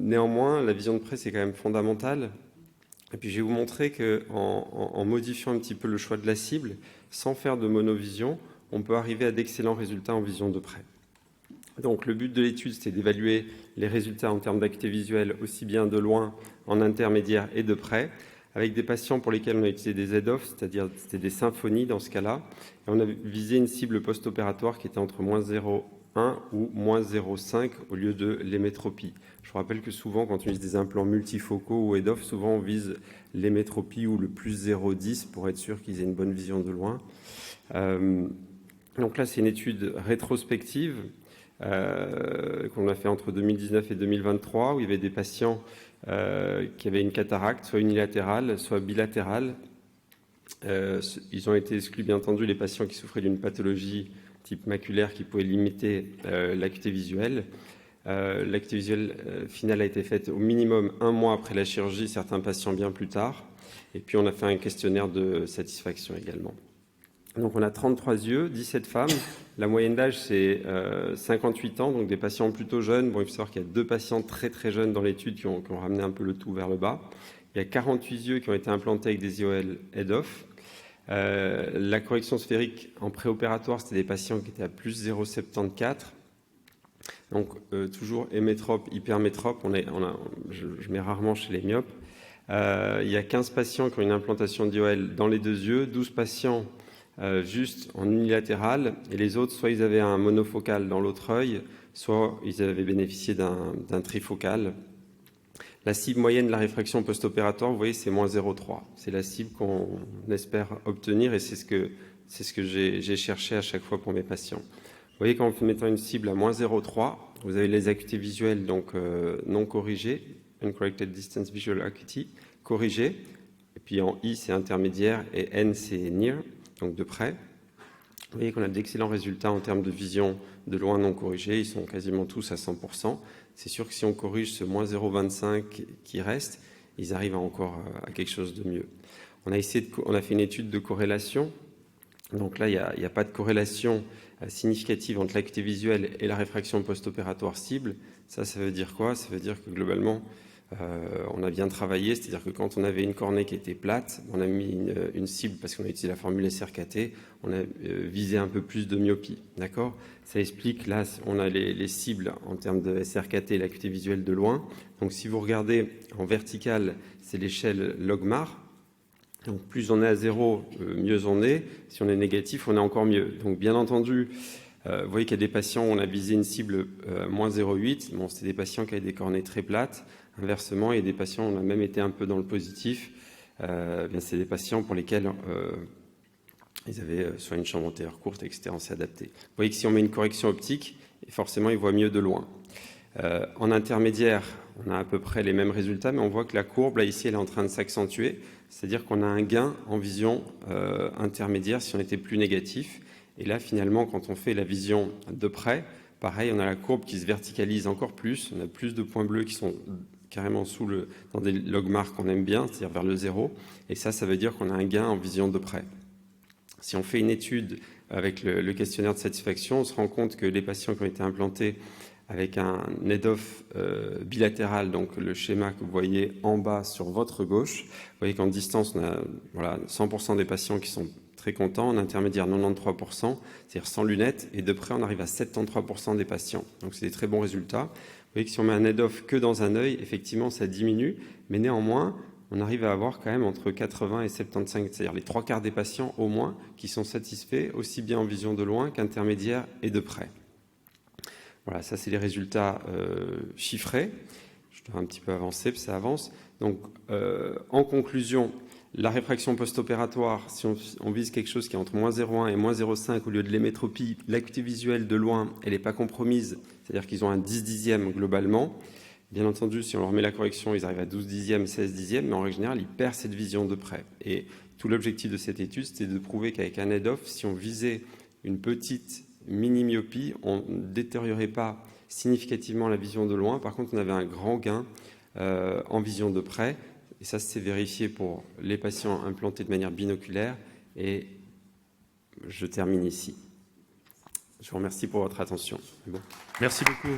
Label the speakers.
Speaker 1: Néanmoins, la vision de près, c'est quand même fondamental. Et puis, je vais vous montrer qu'en modifiant un petit peu le choix de la cible, sans faire de monovision, on peut arriver à d'excellents résultats en vision de près. Donc, le but de l'étude, c'était d'évaluer les résultats en termes d'acuité visuelle, aussi bien de loin, en intermédiaire et de près, avec des patients pour lesquels on a utilisé des Z-off, c'est-à-dire c'était des symphonies dans ce cas-là. Et on a visé une cible post-opératoire qui était entre moins 0,1 ou moins 0,5 au lieu de l'hémétropie. Je vous rappelle que souvent, quand on utilise des implants multifocaux ou EDOF, souvent on vise l'hémétropie ou le plus 0,10 pour être sûr qu'ils aient une bonne vision de loin. Donc là, c'est une étude rétrospective qu'on a fait entre 2019 et 2023, où il y avait des patients qui avaient une cataracte, soit unilatérale, soit bilatérale. Ils ont été exclus, bien entendu, les patients qui souffraient d'une pathologie type maculaire qui pouvait limiter l'acuité visuelle. L'acuité visuelle finale a été faite au minimum 1 mois après la chirurgie, certains patients bien plus tard. Et puis, on a fait un questionnaire de satisfaction également. Donc, on a 33 yeux, 17 femmes. La moyenne d'âge, c'est 58 ans, donc des patients plutôt jeunes. Bon, il faut savoir qu'il y a 2 patients très, très jeunes dans l'étude qui ont ramené un peu le tout vers le bas. Il y a 48 yeux qui ont été implantés avec des IOL head-off. La correction sphérique en préopératoire, c'était des patients qui étaient à plus 0,74. Donc, toujours hémétrope, hypermétrope. Je mets rarement chez les myopes. Il y a 15 patients qui ont une implantation d'IOL dans les 2 yeux, 12 patients juste en unilatéral, et les autres, soit ils avaient un monofocal dans l'autre œil, soit ils avaient bénéficié d'un trifocal. La cible moyenne de la réfraction post-opératoire, vous voyez, c'est moins 0,3. C'est la cible qu'on espère obtenir, et c'est ce que j'ai cherché à chaque fois pour mes patients. Vous voyez, qu'en mettant une cible à moins 0,3, vous avez les acuités visuelles donc non corrigées, uncorrected distance visual acuity, corrigées, et puis en I, c'est intermédiaire, et N, c'est near, donc de près. Vous voyez qu'on a d'excellents résultats en termes de vision de loin non corrigée, ils sont quasiment tous à 100%. C'est sûr que si on corrige ce moins 0,25 qui reste, ils arrivent encore à quelque chose de mieux. On a fait une étude de corrélation. Donc là, il n'y a pas de corrélation significative entre l'acuité visuelle et la réfraction post-opératoire cible. Ça veut dire quoi? Ça veut dire que globalement, on a bien travaillé, c'est-à-dire que quand on avait une cornée qui était plate, on a mis une cible, parce qu'on a utilisé la formule SRKT, on a visé un peu plus de myopie. D'accord? Ça explique, là, on a les cibles en termes de SRKT et l'acuité visuelle de loin. Donc si vous regardez en vertical, c'est l'échelle Logmar. Donc plus on est à 0, mieux on est. Si on est négatif, on est encore mieux. Donc bien entendu, vous voyez qu'il y a des patients où on a visé une cible moins 0,8. Bon, c'était des patients qui avaient des cornées très plates. Inversement, il y a des patients où on a même été un peu dans le positif. C'est des patients pour lesquels ils avaient soit une chambre antérieure courte, etc. On s'est adapté. Vous voyez que si on met une correction optique, forcément, ils voient mieux de loin. En intermédiaire, on a à peu près les mêmes résultats, mais on voit que la courbe, là, ici, elle est en train de s'accentuer. C'est-à-dire qu'on a un gain en vision intermédiaire si on était plus négatif. Et là, finalement, quand on fait la vision de près, pareil, on a la courbe qui se verticalise encore plus. On a plus de points bleus qui sont carrément dans des logmars qu'on aime bien, c'est-à-dire vers le 0. Et ça veut dire qu'on a un gain en vision de près. Si on fait une étude avec le questionnaire de satisfaction, on se rend compte que les patients qui ont été implantés avec un head-off bilatéral, donc le schéma que vous voyez en bas sur votre gauche, vous voyez qu'en distance, on a 100% des patients qui sont très contents, en intermédiaire 93%, c'est-à-dire sans lunettes, et de près, on arrive à 73% des patients. Donc c'est des très bons résultats. Vous voyez que si on met un head-off que dans un œil, effectivement, ça diminue, mais néanmoins, on arrive à avoir quand même entre 80 et 75, c'est-à-dire les 3/4 des patients au moins qui sont satisfaits, aussi bien en vision de loin qu'intermédiaire et de près. Voilà, ça c'est les résultats chiffrés. Je dois un petit peu avancer, puis ça avance. Donc, en conclusion, la réfraction post-opératoire, si on vise quelque chose qui est entre moins 0,1 et moins 0,5 au lieu de l'hémétropie, l'acuité visuelle de loin, elle n'est pas compromise, c'est-à-dire qu'ils ont un 10 dixième globalement. Bien entendu, si on leur met la correction, ils arrivent à 12 dixièmes, 16 dixièmes, mais en règle générale, ils perdent cette vision de près. Et tout l'objectif de cette étude, c'était de prouver qu'avec un head-off, si on visait une petite mini-myopie, on ne détériorait pas significativement la vision de loin. Par contre, on avait un grand gain en vision de près. Et ça, c'est vérifié pour les patients implantés de manière binoculaire. Et je termine ici. Je vous remercie pour votre attention.
Speaker 2: Bon. Merci beaucoup.